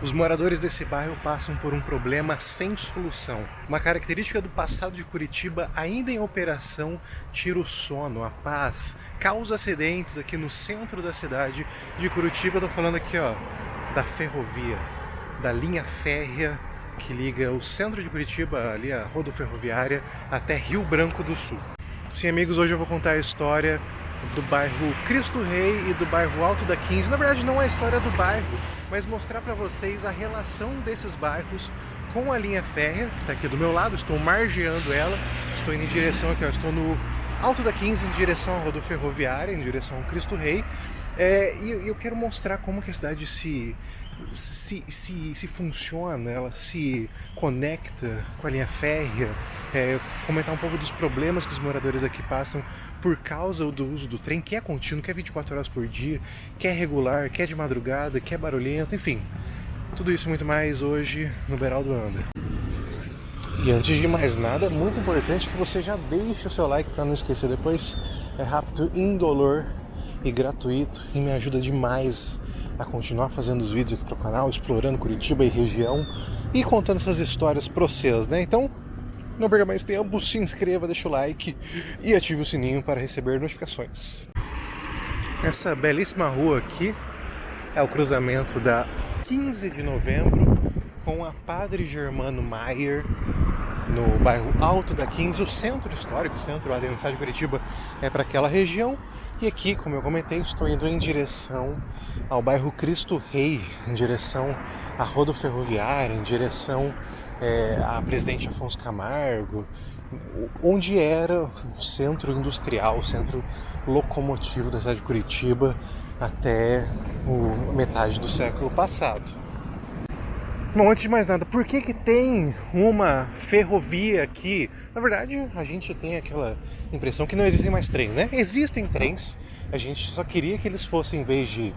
Os moradores desse bairro passam por um problema sem solução. Uma característica do passado de Curitiba, ainda em operação, tira o sono, a paz, causa acidentes aqui no centro da cidade de Curitiba. Eu tô falando aqui, ó, da ferrovia, da linha férrea que liga o centro de Curitiba, ali a rodoferroviária, até Rio Branco do Sul. Sim, amigos, hoje eu vou contar a história do bairro Cristo Rei e do bairro Alto da 15. Na verdade, não é a história do bairro, mas mostrar para vocês a relação desses bairros com a linha férrea, que está aqui do meu lado. Estou margeando ela, estou indo em direção aqui, ó, estou no Alto da 15, em direção à rodoferroviária, em direção ao Cristo Rei. E eu quero mostrar como que a cidade se funciona, ela se conecta com a linha férrea, comentar um pouco dos problemas que os moradores aqui passam por causa do uso do trem, que é contínuo, que é 24 horas por dia, que é regular, que é de madrugada, que é barulhento, enfim. Tudo isso e muito mais hoje no Beraldo Anda. E antes de mais nada, é muito importante que você já deixe o seu like para não esquecer depois. É rápido, indolor e gratuito e me ajuda demais a continuar fazendo os vídeos aqui pro canal, explorando Curitiba e região e contando essas histórias pra vocês, né? Então, não perca mais tempo, se inscreva, deixa o like e ative o sininho para receber notificações. Essa belíssima rua aqui é o cruzamento da 15 de novembro com a Padre Germano Maier, no bairro Alto da 15, o centro histórico, o centro lá dentro de Curitiba é para aquela região. E aqui, como eu comentei, estou indo em direção ao bairro Cristo Rei, em direção à rodoferroviária, em direção a Presidente Afonso Camargo, onde era o centro industrial, o centro locomotivo da cidade de Curitiba até metade do século passado. Bom, antes de mais nada, por que tem uma ferrovia aqui? Na verdade, a gente tem aquela impressão que não existem mais trens, né? Existem trens, a gente só queria que eles fossem, em vez de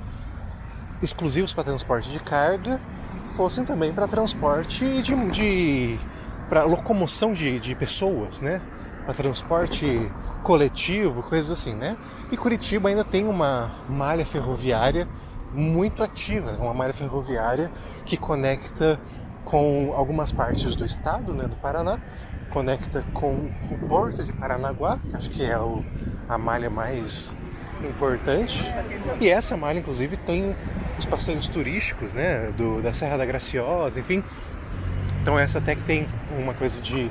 exclusivos para transporte de carga, fossem também para transporte para locomoção de pessoas, né? Para transporte coletivo, coisas assim, né? E Curitiba ainda tem uma malha ferroviária muito ativa, uma malha ferroviária que conecta com algumas partes do estado, né, do Paraná, conecta com o porto de Paranaguá, que acho que é a malha mais importante, e essa malha inclusive tem os passeios turísticos, né, da Serra da Graciosa, enfim. Então essa até que tem uma coisa de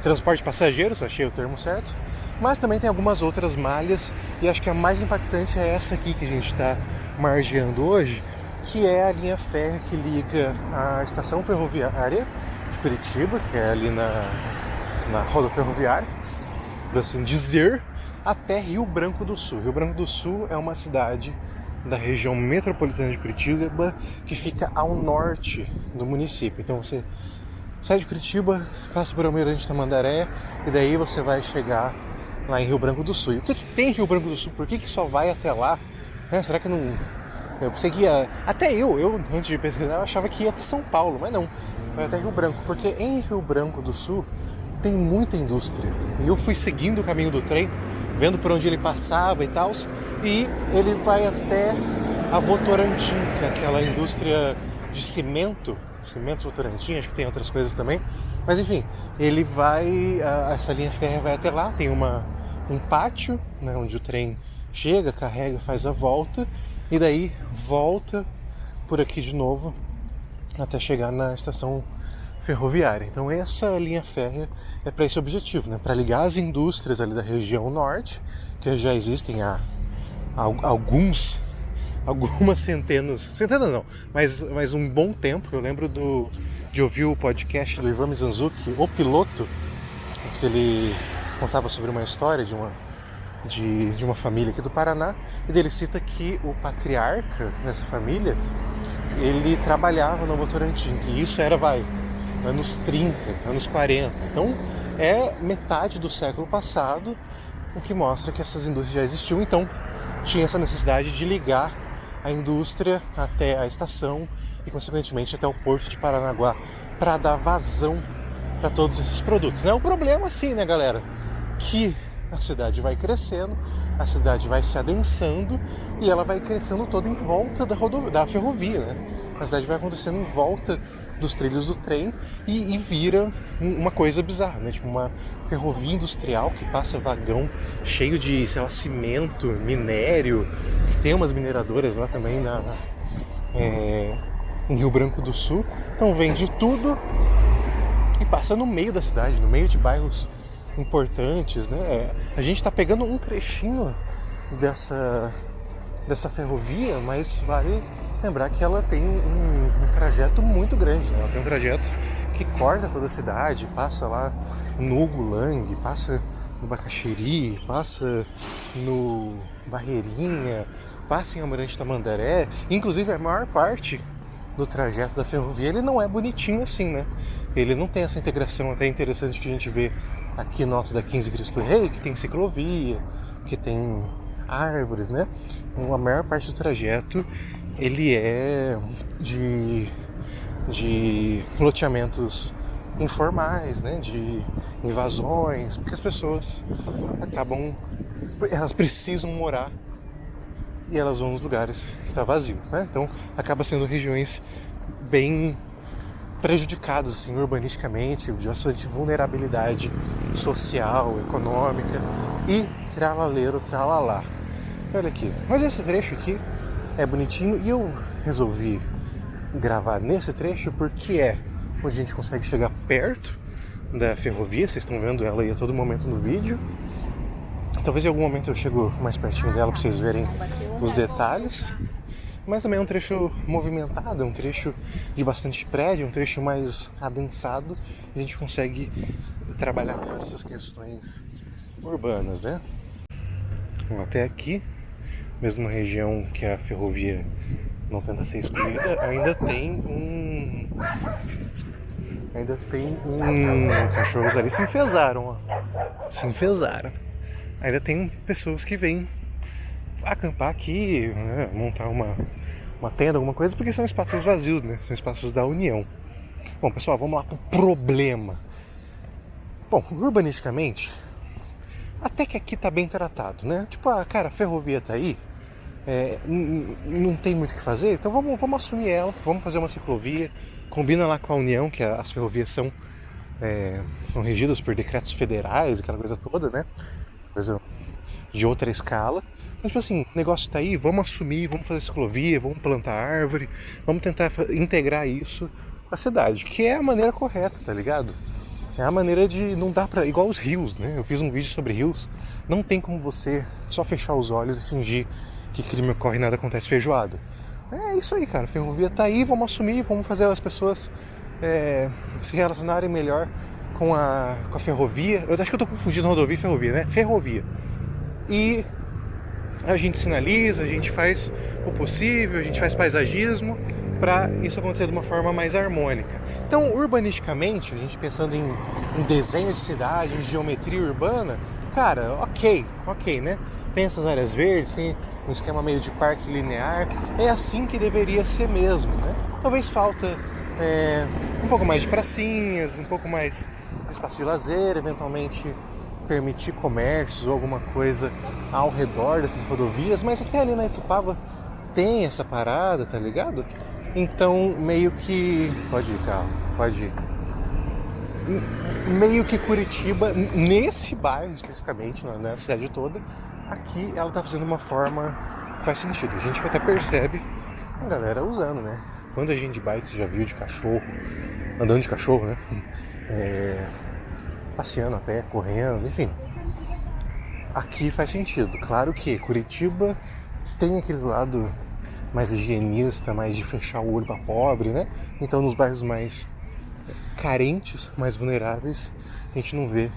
transporte de passageiros, achei o termo certo, mas também tem algumas outras malhas, e acho que a mais impactante é essa aqui que a gente está margeando hoje, que é a linha férrea que liga a estação ferroviária de Curitiba, que é ali na rodoferroviária, por assim dizer, até Rio Branco do Sul. Rio Branco do Sul é uma cidade da região metropolitana de Curitiba que fica ao norte do município. Então você sai de Curitiba, passa por Almirante Tamandaré e daí você vai chegar lá em Rio Branco do Sul. E o que tem em Rio Branco do Sul? Por que só vai até lá? Será que não... Eu pensei que ia... Até eu, antes de pesquisar, eu achava que ia até São Paulo, mas não. Vai até Rio Branco, porque em Rio Branco do Sul tem muita indústria. E eu fui seguindo o caminho do trem, vendo por onde ele passava e tal, e ele vai até a Votorantim, que é aquela indústria de cimentos Votorantim, acho que tem outras coisas também. Mas enfim, ele vai... Essa linha férrea vai até lá, tem um pátio, né, onde o trem chega, carrega, faz a volta e daí volta por aqui de novo até chegar na estação ferroviária. Então essa linha férrea é para esse objetivo, né? Para ligar as indústrias ali da região norte, que já existem há algumas centenas não, mas um bom tempo. Eu lembro de ouvir o podcast do Ivan Mizanzuki, O Piloto, que ele contava sobre uma história de uma família aqui do Paraná, e dele cita que o patriarca dessa família, ele trabalhava no Votorantim, que isso era, anos 30, anos 40, então é metade do século passado, o que mostra que essas indústrias já existiam, então tinha essa necessidade de ligar a indústria até a estação e consequentemente até o porto de Paranaguá, para dar vazão para todos esses produtos, né? O problema, sim, né, galera, que a cidade vai crescendo, a cidade vai se adensando e ela vai crescendo toda em volta da ferrovia, né? A cidade vai acontecendo em volta dos trilhos do trem e vira uma coisa bizarra, né? Tipo uma ferrovia industrial que passa vagão cheio de, sei lá, cimento, minério, que tem umas mineradoras lá também em Rio Branco do Sul. Então vende tudo e passa no meio da cidade, no meio de bairros importantes, né? A gente está pegando um trechinho dessa ferrovia, mas vale lembrar que ela tem um trajeto muito grande, né? Ela tem um trajeto que corta toda a cidade, passa lá no Gulang, passa no Bacaxiri, passa no Barreirinha, passa em Almirante Tamandaré. Inclusive a maior parte do trajeto da ferrovia ele não é bonitinho assim, né? Ele não tem essa integração até interessante que a gente vê aqui no Alto da 15 Cristo Rei, que tem ciclovia, que tem árvores, né? A maior parte do trajeto ele é de loteamentos informais, né? De invasões, porque as pessoas elas precisam morar e elas vão nos lugares que está vazio, né? Então acaba sendo regiões bem prejudicadas assim, urbanisticamente, de bastante vulnerabilidade social, econômica e tralaleiro, tralalá. Olha aqui, mas esse trecho aqui é bonitinho e eu resolvi gravar nesse trecho porque é onde a gente consegue chegar perto da ferrovia, vocês estão vendo ela aí a todo momento no vídeo. Talvez em algum momento eu chego mais pertinho dela para vocês verem os detalhes. Mas também é um trecho movimentado, é um trecho de bastante prédio, um trecho mais adensado. A gente consegue trabalhar com essas questões urbanas, né? Bom, até aqui, mesmo na região que a ferrovia não tenta ser excluída, ainda tem um cachorros ali se enfesaram, ó. Se enfesaram. Ainda tem pessoas que vêm acampar aqui, né, montar uma tenda, alguma coisa, porque são espaços vazios, né? São espaços da União. Bom, pessoal, vamos lá pro problema. Bom, urbanisticamente, até que aqui tá bem tratado, né? Tipo, cara, a ferrovia tá aí, não tem muito o que fazer, então vamos assumir ela, vamos fazer uma ciclovia, combina lá com a União, que as ferrovias são regidas por decretos federais, aquela coisa toda, né? Coisa de outra escala. Mas, tipo assim, o negócio tá aí, vamos assumir, vamos fazer ciclovia, vamos plantar árvore, vamos tentar integrar isso com a cidade, que é a maneira correta, tá ligado? É a maneira de não dar pra... Igual os rios, né? Eu fiz um vídeo sobre rios, não tem como você só fechar os olhos e fingir que crime ocorre e nada acontece feijoada. É isso aí, cara, a ferrovia tá aí, vamos assumir, vamos fazer as pessoas se relacionarem melhor com a ferrovia. Eu acho que eu tô confundindo rodovia e ferrovia, né? Ferrovia. E a gente sinaliza, a gente faz o possível, a gente faz paisagismo para isso acontecer de uma forma mais harmônica. Então, urbanisticamente, a gente pensando em desenho de cidade, em geometria urbana, cara, ok, né? Tem essas áreas verdes, tem um esquema meio de parque linear, é assim que deveria ser mesmo, né? Talvez falta um pouco mais de pracinhas, um pouco mais de espaço de lazer, eventualmente permitir comércios ou alguma coisa ao redor dessas rodovias, mas até ali na Itupava tem essa parada, tá ligado? Então meio que... Pode ir, carro, pode ir. Meio que Curitiba, nesse bairro especificamente, não é a cidade toda, aqui ela tá fazendo uma forma que faz sentido. A gente até percebe a galera usando, né? Quando gente de bike você já viu de cachorro, andando de cachorro, né? Passeando a pé, correndo, enfim. Aqui faz sentido. Claro que Curitiba tem aquele lado mais higienista, mais de fechar o olho para pobre, né? Então nos bairros mais carentes, mais vulneráveis, a gente não vê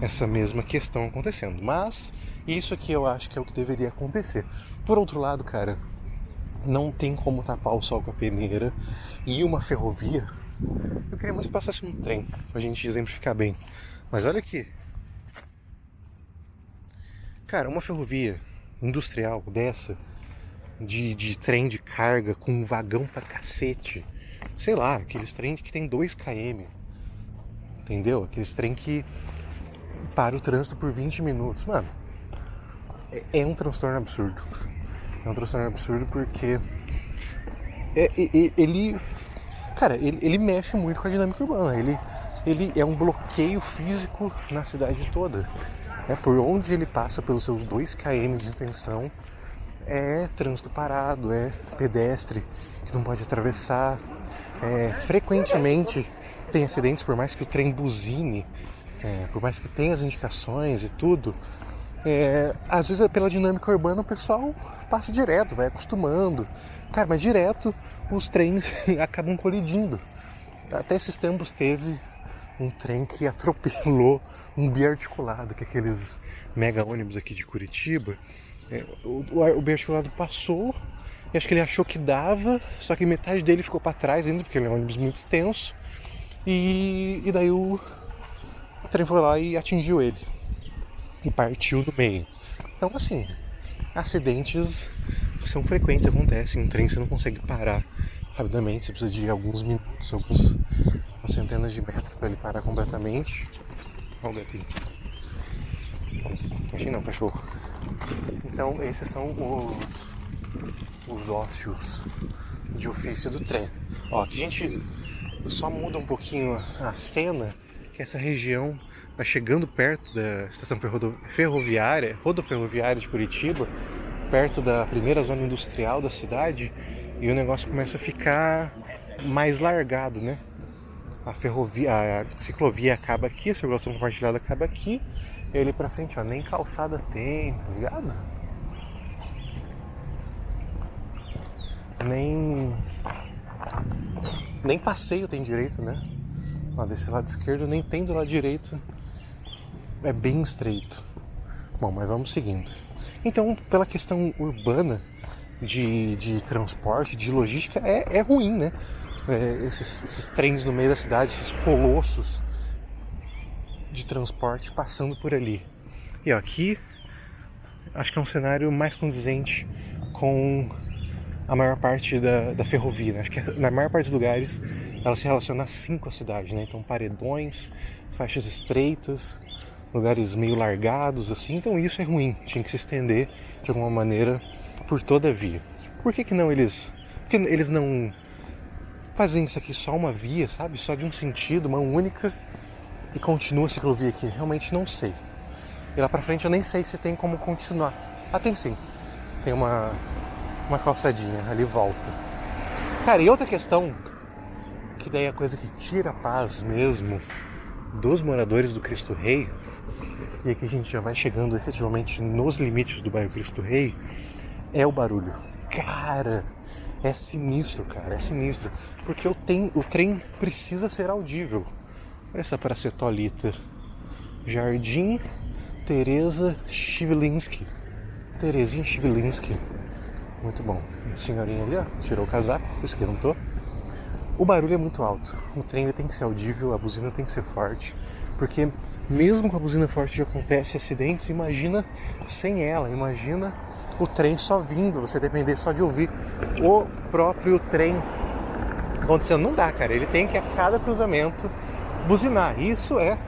essa mesma questão acontecendo. Mas isso aqui eu acho que é o que deveria acontecer. Por outro lado, cara, não tem como tapar o sol com a peneira e uma ferrovia. Eu queria muito que passasse um trem, pra gente exemplificar bem. Mas olha aqui. Cara, uma ferrovia industrial dessa, de trem de carga, com um vagão pra cacete. Sei lá, aqueles trem que tem 2 km. Entendeu? Aqueles trem que para o trânsito por 20 minutos. Mano, é um transtorno absurdo. É um transtorno absurdo porque Ele, cara, ele mexe muito com a dinâmica urbana. Ele é um bloqueio físico na cidade toda. Por onde ele passa, pelos seus 2 km de extensão, é trânsito parado, é pedestre que não pode atravessar. Frequentemente tem acidentes, por mais que o trem buzine, por mais que tenha as indicações e tudo. Às vezes pela dinâmica urbana o pessoal passa direto, vai acostumando. Cara, mas direto os trens acabam colidindo. Até esses tempos teve um trem que atropelou um biarticulado, que é aqueles mega ônibus aqui de Curitiba. O biarticulado passou, e acho que ele achou que dava, só que metade dele ficou para trás ainda, porque ele é um ônibus muito extenso. E daí o trem foi lá e atingiu ele. E partiu no meio. Então, assim, acidentes são frequentes, acontecem. Um trem você não consegue parar rapidamente, você precisa de alguns minutos, umas centenas de metros para ele parar completamente. Olha o gatinho. Achei não, cachorro. Então, esses são os ócios de ofício do trem. Ó, aqui a gente só muda um pouquinho a cena, que essa região vai chegando perto da estação rodoferroviária de Curitiba, perto da primeira zona industrial da cidade, e o negócio começa a ficar mais largado, né? A ciclovia acaba aqui, a circulação compartilhada acaba aqui, e ali pra frente, ó, nem calçada tem, tá ligado? Nem passeio tem direito, né? Ó, desse lado esquerdo nem tem, do lado direito é bem estreito. Bom, mas vamos seguindo. Então, pela questão urbana de transporte, de logística, é ruim, né? Esses trens no meio da cidade, esses colossos de transporte passando por ali. E ó, aqui acho que é um cenário mais condizente com a maior parte da ferrovia, né? Acho que na maior parte dos lugares ela se relaciona assim com a cidade, né? Então paredões, faixas estreitas, lugares meio largados assim, então isso é ruim, tinha que se estender de alguma maneira por toda a via. Por que não porque eles não fazem isso aqui só uma via, sabe? Só de um sentido, uma única, e continua a ciclovia aqui? Realmente não sei. E lá pra frente eu nem sei se tem como continuar. Ah, tem sim. Tem uma calçadinha, ali volta. Cara, e outra questão, que daí é a coisa que tira a paz mesmo dos moradores do Cristo Rei, e aqui a gente já vai chegando efetivamente nos limites do bairro Cristo Rei, é o barulho. Cara, é sinistro, cara, é sinistro. Porque o trem precisa ser audível. Olha essa pracetolita. Jardim Teresa Chivlinski. Terezinha Chivlinski. Muito bom. A senhorinha ali, ó, tirou o casaco, esquentou. O barulho é muito alto. O trem ele tem que ser audível, a buzina tem que ser forte. Porque mesmo com a buzina forte já acontece acidentes, imagina sem ela, imagina o trem só vindo, você depender só de ouvir o próprio trem acontecendo. Não dá, cara, ele tem que a cada cruzamento buzinar. Isso é,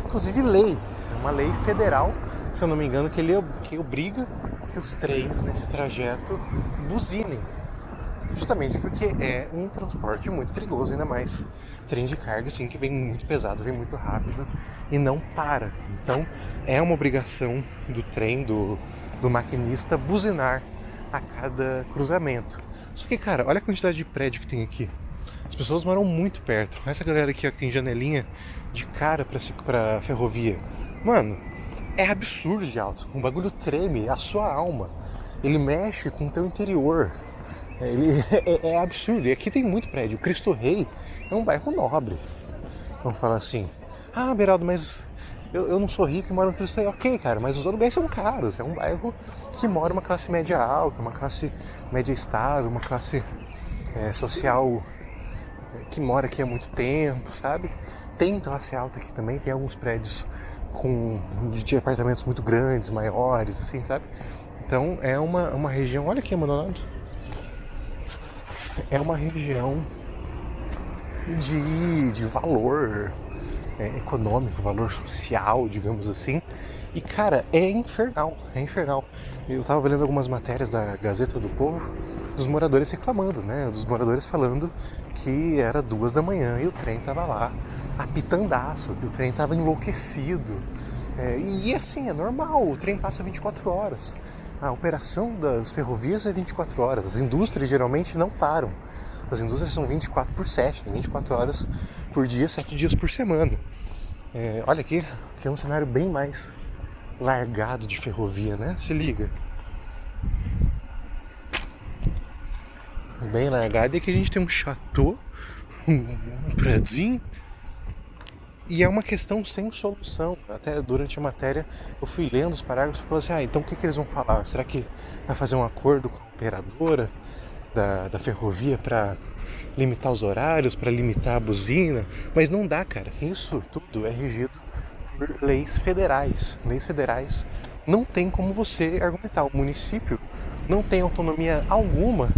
inclusive, lei. É uma lei federal, se eu não me engano, que obriga que os trens nesse trajeto buzinem. Justamente porque é um transporte muito perigoso, ainda mais trem de carga, assim, que vem muito pesado, vem muito rápido e não para. Então é uma obrigação do trem, do maquinista, buzinar a cada cruzamento. Só que, cara, olha a quantidade de prédio que tem aqui. As pessoas moram muito perto. Essa galera aqui, ó, que tem janelinha de cara pra ferrovia. Mano, é absurdo de alto. O bagulho treme a sua alma. Ele mexe com o teu interior. É absurdo. E aqui tem muito prédio. O Cristo Rei é um bairro nobre. Vamos falar assim. Ah, Beraldo, mas eu não sou rico e moro no Cristo Rei. Ok, cara, mas os aluguéis são caros. É um bairro que mora uma classe média alta, uma classe média estável, uma classe social que mora aqui há muito tempo, sabe? Tem classe alta aqui também, tem alguns prédios de apartamentos muito grandes, maiores, assim, sabe? Então é uma região, olha aqui, abandonado. É uma região de valor, econômico, valor social, digamos assim. E cara, é infernal, é infernal. Eu tava lendo algumas matérias da Gazeta do Povo, dos moradores reclamando, né? Dos moradores falando que era 2 da manhã e o trem tava lá apitandaço, que o trem tava enlouquecido. E assim, é normal, o trem passa 24 horas. A operação das ferrovias é 24 horas, as indústrias geralmente não param. As indústrias são 24/7, 24 horas por dia, 7 dias por semana. Olha aqui, que é um cenário bem mais largado de ferrovia, né? Se liga. Bem largado. E aqui a gente tem um chateau, um prédiozinho. E é uma questão sem solução. Até durante a matéria eu fui lendo os parágrafos e falei assim, então o que eles vão falar? Será que vai fazer um acordo com a operadora da ferrovia para limitar os horários, para limitar a buzina? Mas não dá, cara. Isso tudo é regido por leis federais. Leis federais não tem como você argumentar. O município não tem autonomia alguma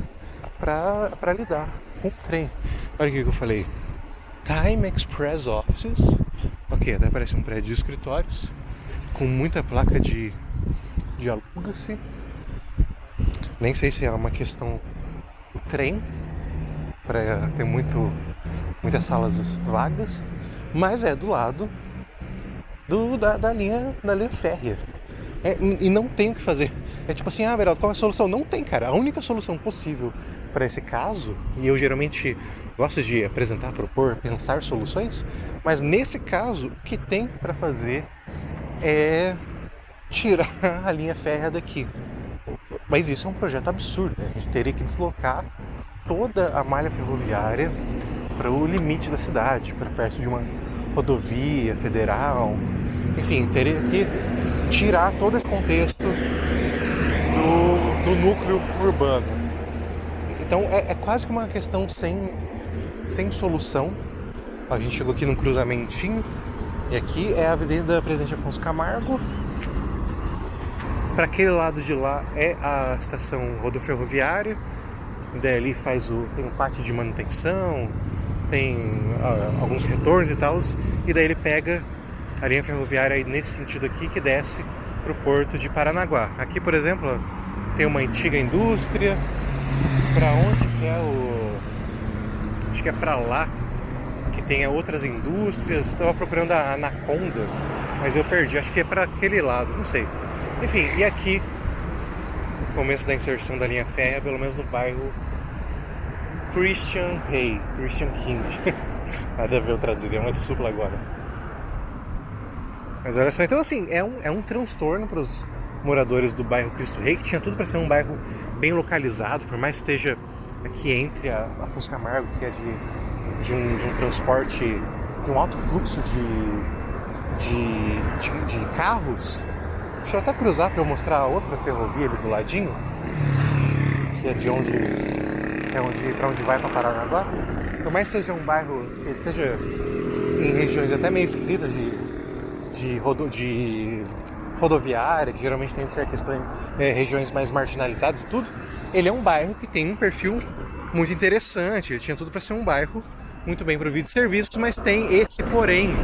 para lidar com o trem. Olha o que eu falei. Time Express Offices. Ok, até parece um prédio de escritórios com muita placa de aluga-se. Nem sei se é uma questão do trem para ter muitas salas vagas, mas é do lado da linha férrea. E não tem o que fazer. É tipo assim, Beraldo, qual é a solução? Não tem, cara. A única solução possível para esse caso, e eu geralmente gosto de apresentar, propor, pensar soluções, mas nesse caso, o que tem para fazer é tirar a linha férrea daqui. Mas isso é um projeto absurdo, né? A gente teria que deslocar toda a malha ferroviária para o limite da cidade, para perto de uma rodovia federal. Enfim, teria que tirar todo esse contexto do núcleo urbano. Então é quase que uma questão sem solução. A gente chegou aqui num cruzamentinho e aqui é a Avenida Presidente Afonso Camargo. Para aquele lado de lá é a estação rodoferroviária. Daí ali tem um pátio de manutenção, tem alguns retornos e tal. E daí ele pega a linha ferroviária aí nesse sentido aqui que desce para o porto de Paranaguá. Aqui, por exemplo, tem uma antiga indústria. Para onde que é acho que é para lá que tem outras indústrias. Estava procurando a Anaconda, mas eu perdi. Acho que é para aquele lado, não sei. Enfim, e aqui começo da inserção da linha férrea, pelo menos no bairro Christian King. Nada a ver eu traduzir, é uma supla agora. Mas olha só, então assim, é um transtorno para os moradores do bairro Cristo Rei, que tinha tudo para ser um bairro bem localizado, por mais que esteja aqui entre a Afonso Camargo, que é de um transporte, de um alto fluxo de carros. Deixa eu até cruzar para eu mostrar a outra ferrovia ali do ladinho, que é para onde vai para Paranaguá. Por mais que seja um bairro que esteja em regiões até meio esquisitas de rodoviária, que geralmente tem que ser regiões mais marginalizadas e tudo, ele é um bairro que tem um perfil muito interessante. Ele tinha tudo para ser um bairro muito bem provido de serviços, mas tem esse porém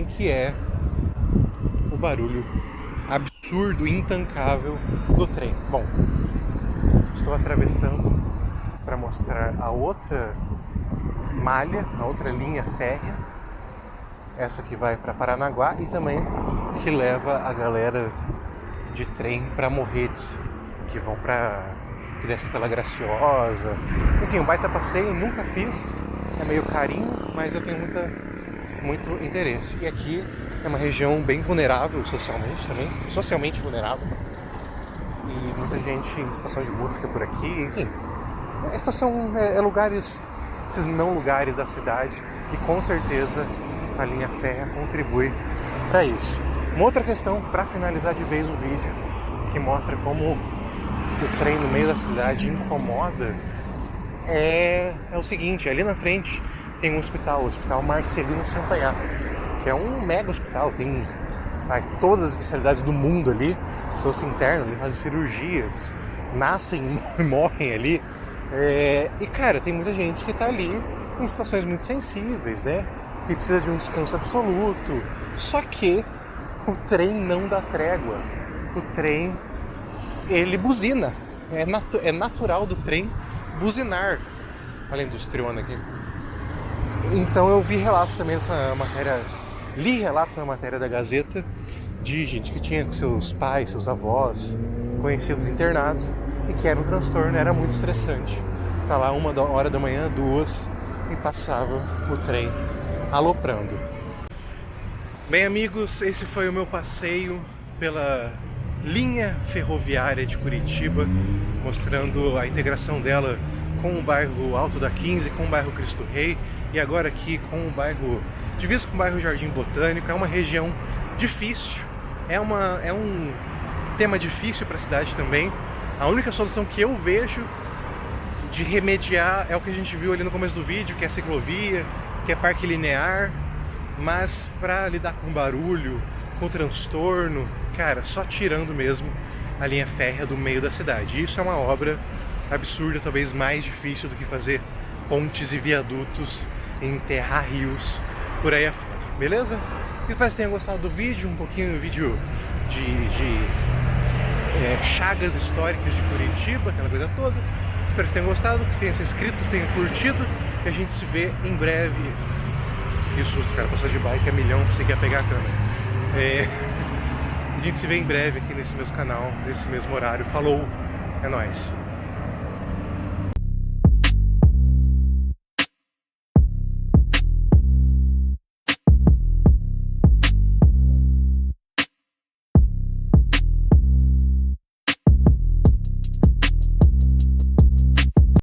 que é o barulho absurdo, intancável do trem. Bom, estou atravessando para mostrar a outra malha, a outra linha férrea, essa que vai para Paranaguá e também que leva a galera de trem para Morretes, que descem pela Graciosa. Enfim, um baita passeio, nunca fiz, é meio carinho, mas eu tenho muito interesse. E aqui é uma região bem vulnerável socialmente também, socialmente vulnerável. E muita gente em estação de música por aqui, enfim. A estação é lugares, esses não lugares da cidade, e com certeza a linha férrea contribui para isso. Uma outra questão, para finalizar de vez o vídeo, que mostra como o trem no meio da cidade incomoda, é o seguinte: ali na frente tem um hospital, o Hospital Marcelino Champagnat, que é um mega hospital, tem todas as especialidades do mundo ali, as pessoas se internam ali, fazem cirurgias, nascem e morrem ali. E cara, tem muita gente que tá ali em situações muito sensíveis, né? que precisa de um descanso absoluto. Só que o trem não dá trégua. O trem, ele buzina. É natural do trem buzinar. Olha a industriona aqui. Então eu vi relatos também nessa matéria, li relatos na matéria da Gazeta de gente que tinha seus pais, seus avós, conhecidos internados e que era um transtorno, era muito estressante. Tá lá 1h da manhã, 2 e passava o trem aloprando. Bem, amigos, esse foi o meu passeio pela linha ferroviária de Curitiba, mostrando a integração dela com o bairro Alto da 15, com o bairro Cristo Rei e agora aqui com o bairro divisa com o bairro Jardim Botânico. É uma região difícil, é um tema difícil para a cidade também. A única solução que eu vejo de remediar é o que a gente viu ali no começo do vídeo, que é ciclovia, que é parque linear, mas para lidar com barulho, com transtorno, cara, só tirando mesmo a linha férrea do meio da cidade. Isso é uma obra absurda, talvez mais difícil do que fazer pontes e viadutos e enterrar rios por aí afora, beleza? Espero que tenham gostado do vídeo, um pouquinho do vídeo de chagas históricas de Curitiba, aquela coisa toda. Espero que tenham gostado, que tenham se inscrito, que tenham curtido, e a gente se vê em breve. Que susto, cara, passou de bike a milhão, você quer pegar a câmera. A gente se vê em breve aqui nesse mesmo canal, nesse mesmo horário. Falou, é nóis!